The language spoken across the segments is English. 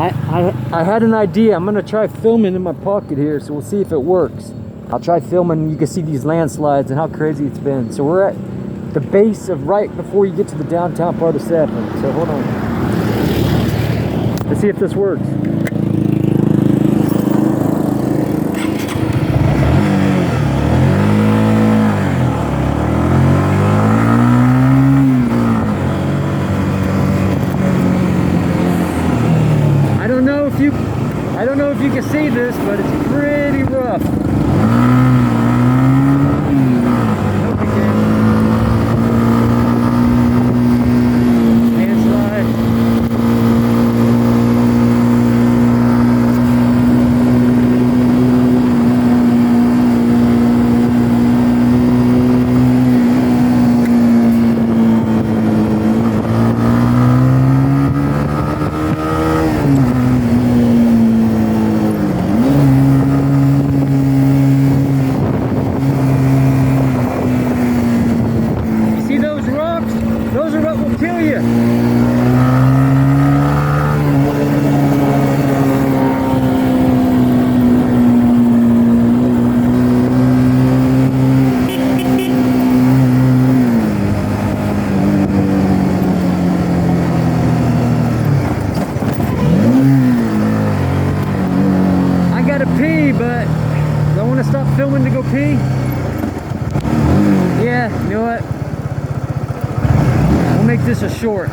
I had an idea. I'm gonna try filming in my pocket here, so we'll see if it works. I'll try filming. You can see these landslides and how crazy it's been. So we're at the base of right before you get to the downtown part of Sapa. So hold on. Let's see if this works. I don't know if you can see this, but it's pretty rough. Hope you can. Landslide. Those are what will kill you. I gotta pee, but do I want to stop filming to go pee? Yeah, you know what? Make this a short.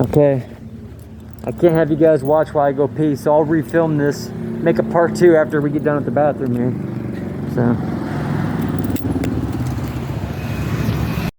Okay, I can't have you guys watch while I go pee, so I'll refilm this, make a part 2 after we get done at the bathroom here. So